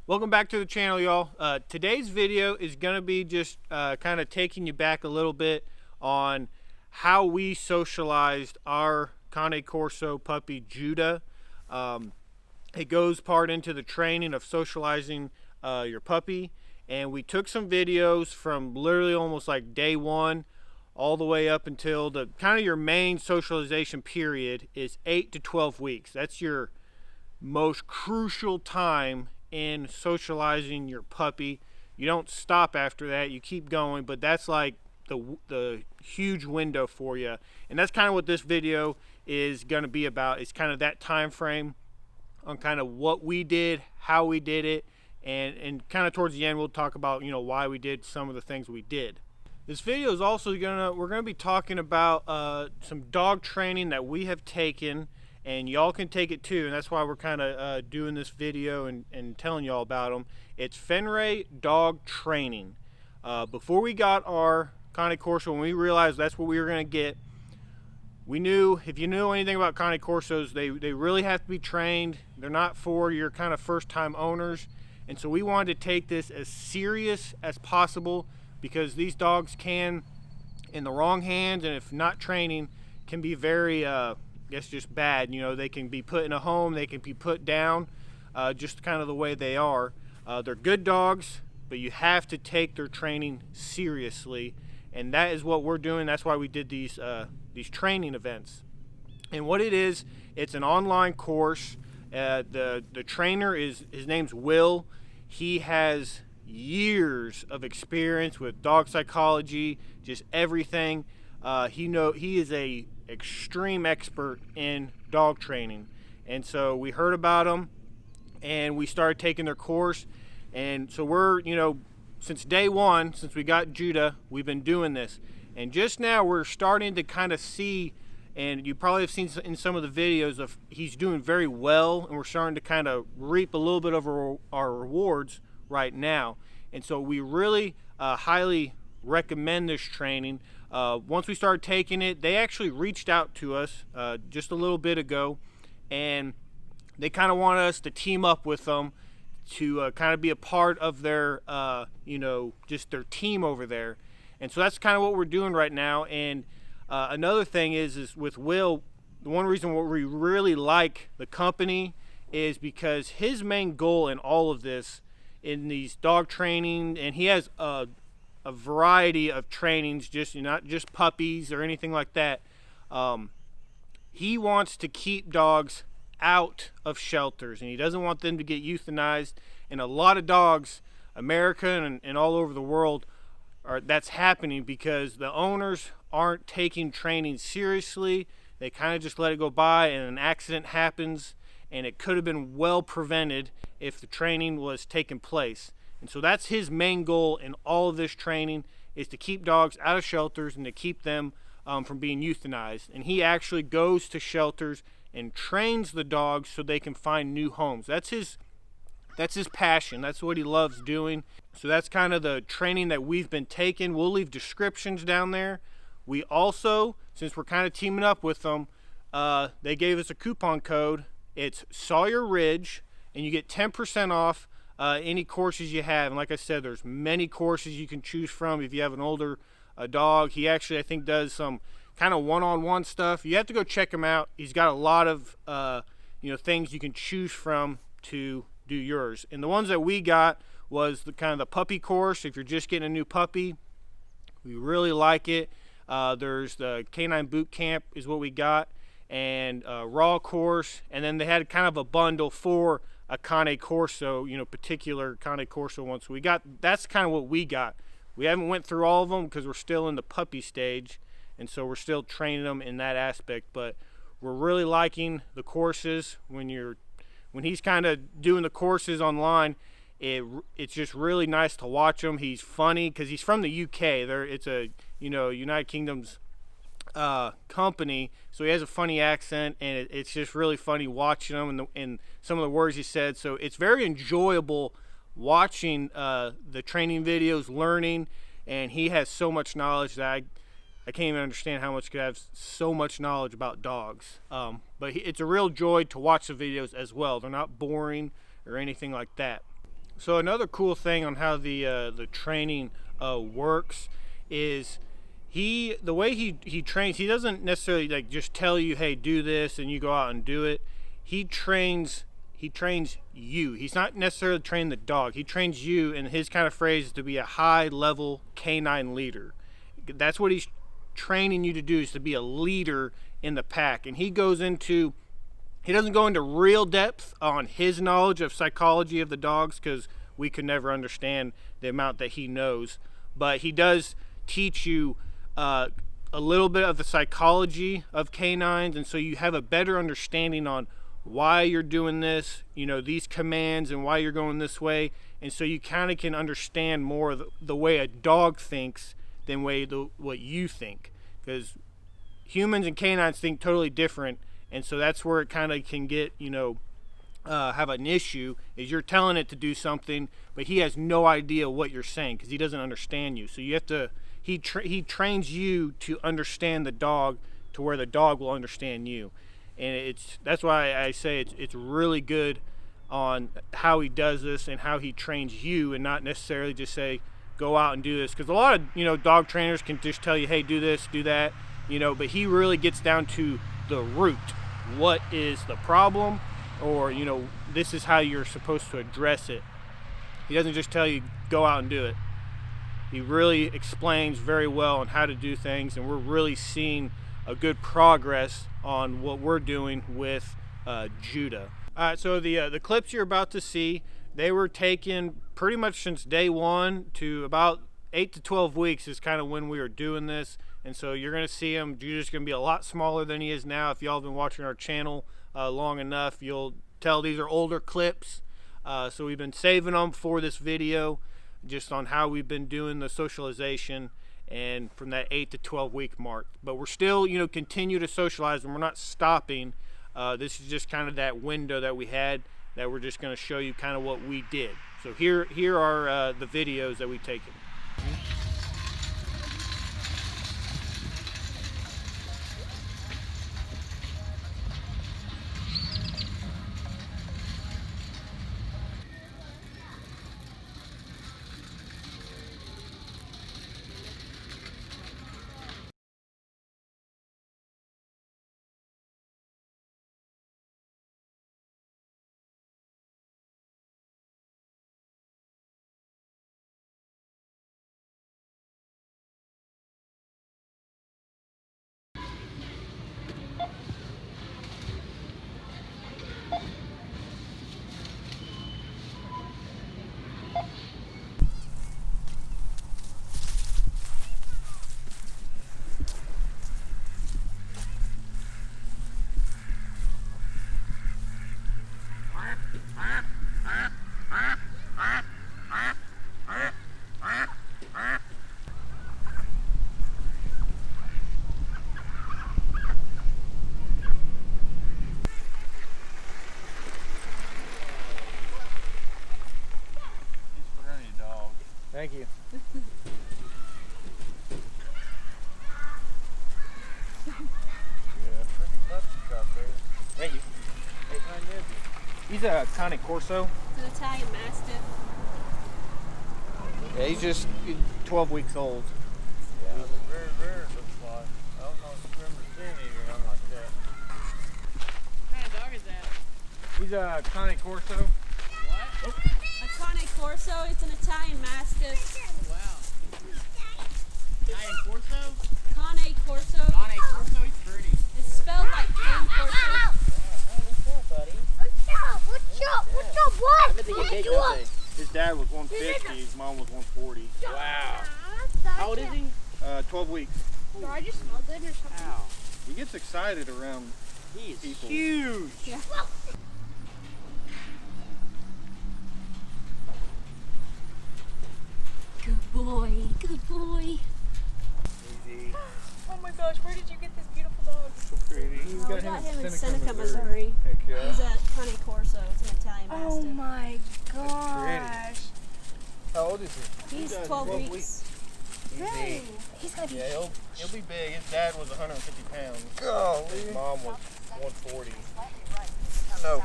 Welcome back to the channel, y'all. Today's video is going to be just kind of taking you back a little bit on how we socialized our Cane Corso puppy Judah. It goes part into the training of socializing your puppy, and we took some videos from literally almost like day one all the way up until the kind of your main socialization period is 8 to 12 weeks. That's your most crucial time in socializing your puppy. You don't stop after that, you keep going, but that's like the huge window for you. And that's kind of what this video is going to be about. It's kind of that time frame on kind of what we did, how we did it, and kind of towards the end we'll talk about, you know, why we did some of the things we did. This video is also we're gonna be talking about some dog training that we have taken, and y'all can take it too, and that's why we're kind of doing this video and telling y'all about them. It's Fenrir dog training. Before we got our Cane Corso, when we realized that's what we were going to get, we knew, if you knew anything about Cane Corsos, they really have to be trained. They're not for your kind of first time owners, and so we wanted to take this as serious as possible, because these dogs can, in the wrong hands and if not training, can be very just bad. You know, they can be put in a home, they can be put down, just kind of the way they are. They're good dogs, but you have to take their training seriously, and that is what we're doing. That's why we did these training events. And what it is, it's an online course. The trainer his name's Will. He has years of experience with dog psychology, just everything. He is a extreme expert in dog training, and so we heard about him and we started taking their course. And so we're, you know, since day one, since we got Judah, we've been doing this, and just now we're starting to kind of see, and you probably have seen in some of the videos of he's doing very well, and we're starting to kind of reap a little bit of our rewards right now. And so we really highly recommend this training. Once we started taking it, they actually reached out to us just a little bit ago, and they kind of want us to team up with them to kind of be a part of their, just their team over there. And so that's kind of what we're doing right now. And another thing is with Will, the one reason why we really like the company is because his main goal in all of this, in these dog training, and he has a variety of trainings, just not just puppies or anything like that. He wants to keep dogs out of shelters, and he doesn't want them to get euthanized. And a lot of dogs, America and all over the world, that's happening because the owners aren't taking training seriously. They kind of just let it go by, and an accident happens, and it could have been well prevented if the training was taking place. And so that's his main goal in all of this training, is to keep dogs out of shelters and to keep them from being euthanized. And he actually goes to shelters and trains the dogs so they can find new homes. That's his passion. That's what he loves doing. So that's kind of the training that we've been taking. We'll leave descriptions down there. We also, since we're kind of teaming up with them, they gave us a coupon code. It's Sawyer Ridge, and you get 10% off any courses you have. And like I said, there's many courses you can choose from if you have an older dog. He actually, I think, does some kind of one-on-one stuff. You have to go check him out. He's got a lot of things you can choose from to do yours. And the ones that we got was the kind of the puppy course. If you're just getting a new puppy, we really like it. There's the canine boot camp is what we got, and raw course, and then they had kind of a bundle for a Cane Corso, particular Cane Corso ones. So that's kind of what we got. We haven't went through all of them because we're still in the puppy stage, and so we're still training them in that aspect. But we're really liking the courses. When he's kind of doing the courses online, it's just really nice to watch him. He's funny because he's from the UK. It's a United Kingdom's company, so he has a funny accent, and it's just really funny watching him and some of the words he said. So it's very enjoyable watching the training videos, learning, and he has so much knowledge that I can't even understand how much he could have so much knowledge about dogs. But it's a real joy to watch the videos as well. They're not boring or anything like that. So another cool thing on how the training works is the way he trains. He doesn't necessarily like just tell you, hey, do this, and you go out and do it. He trains you. He's not necessarily training the dog. He trains you, and his kind of phrase is to be a high-level canine leader. That's what he's training you to do, is to be a leader in the pack. And he doesn't go into real depth on his knowledge of psychology of the dogs, because we could never understand the amount that he knows. But he does teach you a little bit of the psychology of canines, and so you have a better understanding on why you're doing this, these commands, and why you're going this way. And so you kind of can understand more of the way a dog thinks than what you think, because humans and canines think totally different. And so that's where it kind of can get, have an issue, is you're telling it to do something, but he has no idea what you're saying because he doesn't understand you. So you have to, he trains you to understand the dog to where the dog will understand you. And that's why I say it's really good on how he does this and how he trains you, and not necessarily just say, go out and do this. Because a lot of, dog trainers can just tell you, hey, do this, do that, but he really gets down to the root. What is the problem? Or, this is how you're supposed to address it. He doesn't just tell you, go out and do it. He really explains very well on how to do things, and we're really seeing a good progress on what we're doing with Judah. All right, so the clips you're about to see, they were taken pretty much since day one to about 8 to 12 weeks is kind of when we were doing this. And so you're going to see him. Judah's going to be a lot smaller than he is now. If y'all have been watching our channel long enough, you'll tell these are older clips. So we've been saving them for this video, just on how we've been doing the socialization and from that 8 to 12 week mark. But we're still, continue to socialize, and we're not stopping. This is just kind of that window that we had, that we're just going to show you kind of what we did. So here are the videos that we've taken. Thank you. Pretty puppies out there. Thank you. What kind is he? He's a Corso. It's an Italian Mastiff. Yeah, he's just 12 weeks old. Yeah, they're very rare, it looks like. I don't know if you remember seeing anything like that. What kind of dog is that? He's a Corso. What? A Cane Corso. It's an Italian Mastiff. Oh, wow. Italian Corso? Cane Corso. Cane Corso, he's pretty. It's spelled like Cane Corso. What's up, buddy? What's up, what? I bet they get big, don't they? His dad was 150, his mom was 140. Wow. How old is he? 12 weeks. Do I just smell good or something? Wow. He gets excited around He is people. huge. Yeah. Good boy. Good boy. Easy. Oh my gosh, where did you get this beautiful dog? So pretty. We got him in Seneca, Missouri. Heck yeah. He's a Cane Corso. It's an Italian Oh Mastiff. my gosh. How old is he? He's He's 12 12 weeks. Really? He's gonna be Yeah, he'll be big. His dad was 150 pounds. Golly. His mom was 140. No.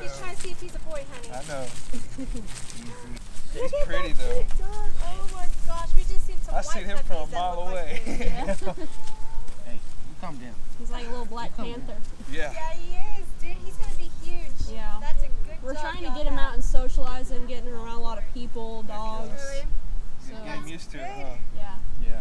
He's trying to see if he's a boy, honey. I know. He's pretty though. Oh my gosh, we just seen some I white seen him from a puppies that mile look like away. this. Yeah. Hey, you calm down. He's like a little Black Panther. Yeah. Yeah, he is, dude. He's gonna be huge. Yeah. That's a good We're dog trying to y'all get him have. out and socialize him, getting him around a lot of people, dogs. Really? He's So, getting used to it, huh? yeah. Yeah.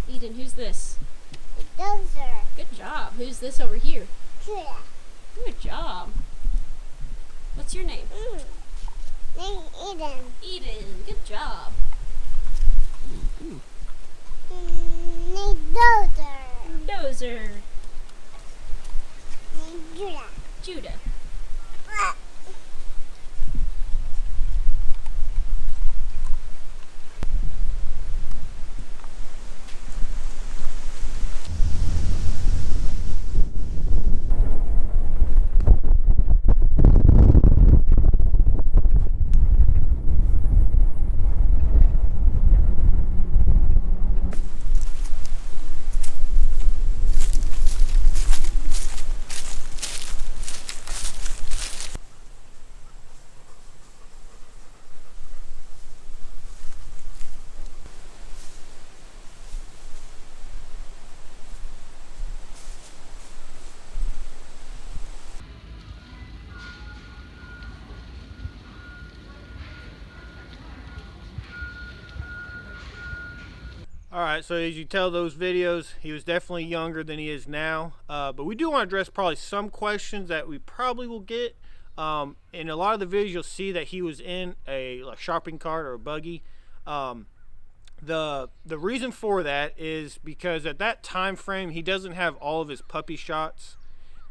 Eden, who's this? Those are Good job. Who's this over here? good. Good job. What's your name? Name Eden. Eden. Good job. Name Dozer. Dozer. Name Judah. Judah. All right, so as you tell those videos, he was definitely younger than he is now. But we do want to address probably some questions that we probably will get. In a lot of the videos, you'll see that he was in a shopping cart or a buggy. The reason for that is because at that time frame, he doesn't have all of his puppy shots,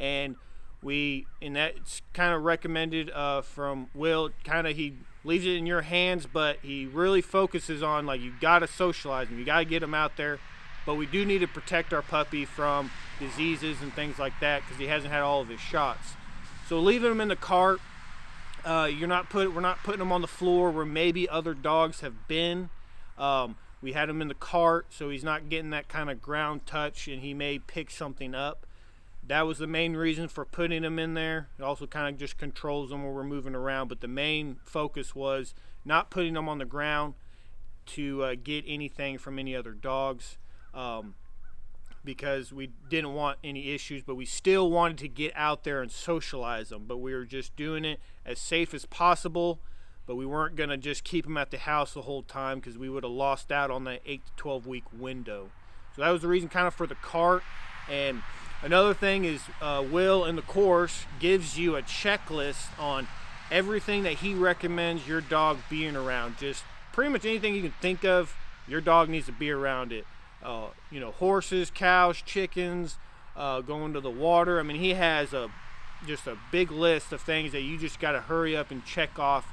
and that's kind of recommended from Will. Kind of he leaves it in your hands, but he really focuses on, like, you got to socialize him, you got to get him out there. But we do need to protect our puppy from diseases and things like that because he hasn't had all of his shots. So leaving him in the cart, we're not putting him on the floor where maybe other dogs have been. We had him in the cart, so he's not getting that kind of ground touch, and he may pick something up. That was the main reason for putting him in there. It also kind of just controls him when we're moving around, but the main focus was not putting him on the ground to get anything from any other dogs, because we didn't want any issues, but we still wanted to get out there and socialize them. But we were just doing it as safe as possible, but we weren't going to just keep him at the house the whole time because we would have lost out on that 8 to 12 week window. So that was the reason kind of for the cart. And another thing is Will in the course gives you a checklist on everything that he recommends your dog being around. Just pretty much anything you can think of, your dog needs to be around it. Horses, cows, chickens, going to the water. I mean, he has just a big list of things that you just got to hurry up and check off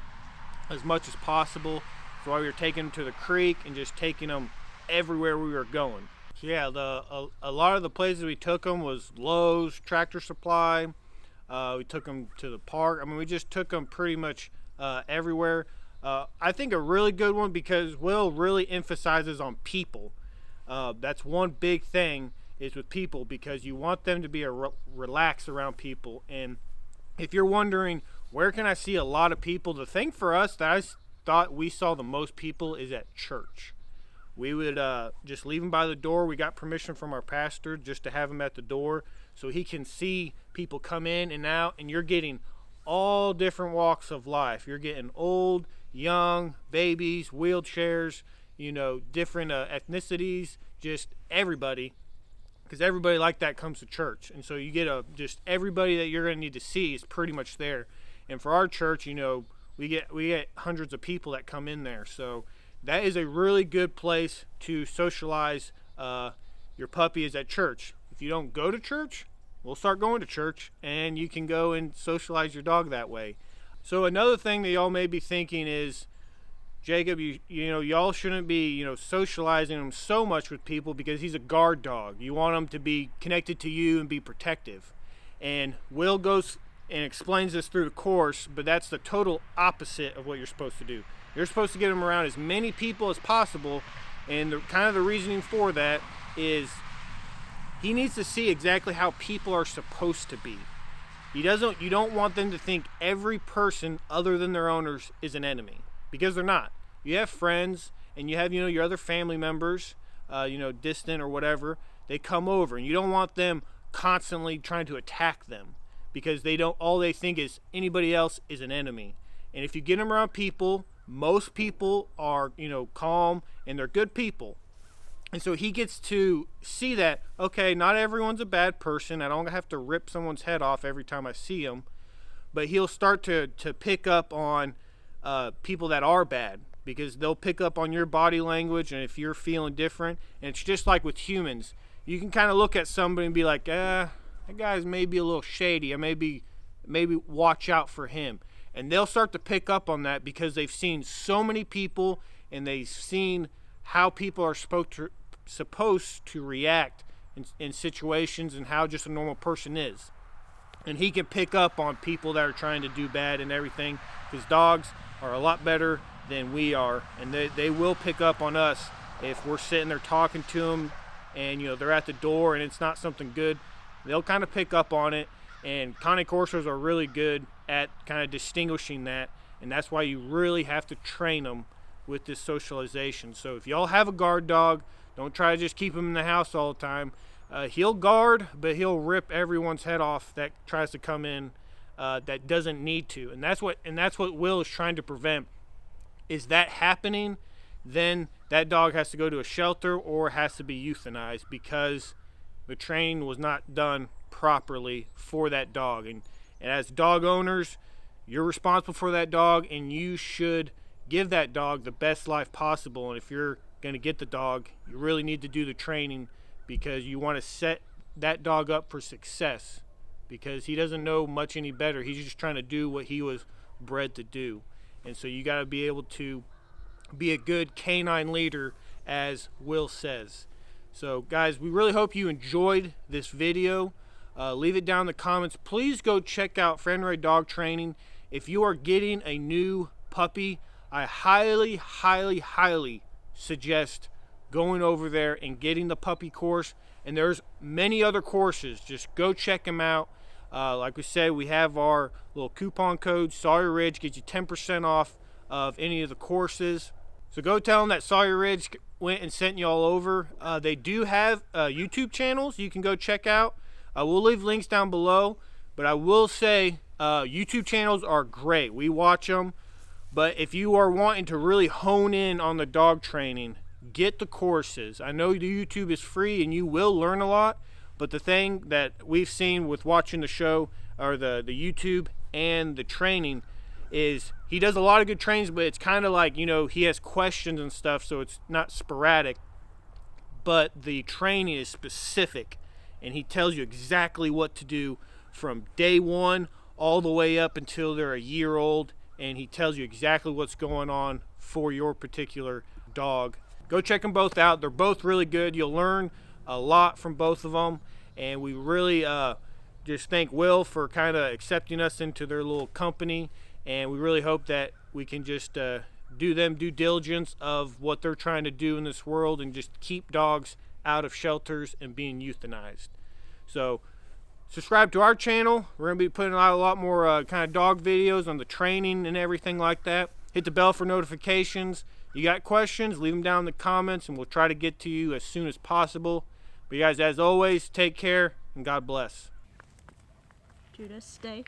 as much as possible. So while we were taking them to the creek and just taking them everywhere we were going. So yeah, a lot of the places we took them was Lowe's, Tractor Supply. We took them to the park. I mean, we just took them pretty much everywhere. I think a really good one because Will really emphasizes on people. That's one big thing is with people, because you want them to be relaxed around people. And if you're wondering where can I see a lot of people, the thing for us that I thought we saw the most people is at church. We would just leave him by the door. We got permission from our pastor just to have him at the door so he can see people come in and out, and you're getting all different walks of life. You're getting old, young, babies, wheelchairs, different ethnicities, just everybody, because everybody like that comes to church. And so you get just everybody that you're going to need to see is pretty much there. And for our church, we get hundreds of people that come in there. So that is a really good place to socialize your puppy, is at church. If you don't go to church, we'll start going to church, and you can go and socialize your dog that way. So another thing that y'all may be thinking is, Jacob, y'all shouldn't be, socializing him so much with people because he's a guard dog. You want him to be connected to you and be protective. And Will goes and explains this through the course, but that's the total opposite of what you're supposed to do. You're supposed to get him around as many people as possible, and the reasoning for that is he needs to see exactly how people are supposed to be. You don't want them to think every person other than their owners is an enemy, because they're not. You have friends, and you have your other family members, distant or whatever. They come over, and you don't want them constantly trying to attack them, because all they think is anybody else is an enemy. And if you get them around people, most people are calm, and they're good people. And so he gets to see that, okay, not everyone's a bad person. I don't have to rip someone's head off every time I see them. But he'll start to pick up on people that are bad, because they'll pick up on your body language, and if you're feeling different. And it's just like with humans. You can kind of look at somebody and be like, that guy's maybe a little shady. I maybe watch out for him. And they'll start to pick up on that because they've seen so many people, and they've seen how people are supposed to react in situations, and how just a normal person is. And he can pick up on people that are trying to do bad and everything, because dogs are a lot better than we are, and they will pick up on us if we're sitting there talking to them, and they're at the door and it's not something good. They'll kind of pick up on it, and Cane Corsos are really good at kind of distinguishing that, and that's why you really have to train them with this socialization. So if y'all have a guard dog, don't try to just keep him in the house all the time. He'll guard, but he'll rip everyone's head off that tries to come in that doesn't need to. And that's what Will is trying to prevent. Is that happening, then that dog has to go to a shelter or has to be euthanized, because the training was not done properly for that dog. And as dog owners, you're responsible for that dog, and you should give that dog the best life possible. And if you're going to get the dog, you really need to do the training, because you want to set that dog up for success, because he doesn't know much any better. He's just trying to do what he was bred to do. And so you got to be able to be a good canine leader, as Will says. So guys, we really hope you enjoyed this video. Leave it down in the comments. Please go check out Fenrir Dog Training. If you are getting a new puppy, I highly, highly, highly suggest going over there and getting the puppy course. And there's many other courses. Just go check them out. Like we said, we have our little coupon code, Sawyer Ridge, gets you 10% off of any of the courses. So go tell them that Sawyer Ridge went and sent you all over. They do have YouTube channels you can go check out. We'll leave links down below, but I will say YouTube channels are great. We watch them, but if you are wanting to really hone in on the dog training, get the courses. I know the YouTube is free and you will learn a lot, but the thing that we've seen with watching the show, or the YouTube and the training, is he does a lot of good trainings, but it's kind of like, you know, he has questions and stuff, so it's not sporadic, but the training is specific, and he tells you exactly what to do from day one all the way up until they're a year old, and he tells you exactly what's going on for your particular dog. Go check them both out. They're both really good. You'll learn a lot from both of them, and we really just thank Will for kind of accepting us into their little company, and we really hope that we can just do them due diligence of what they're trying to do in this world and just keep dogs out of shelters and being euthanized. So subscribe to our channel. We're going to be putting out a lot more kind of dog videos on the training and everything like that. Hit the bell for notifications. You got questions, leave them down in the comments, and we'll try to get to you as soon as possible. But you guys, as always, take care and God bless. Judah, stay.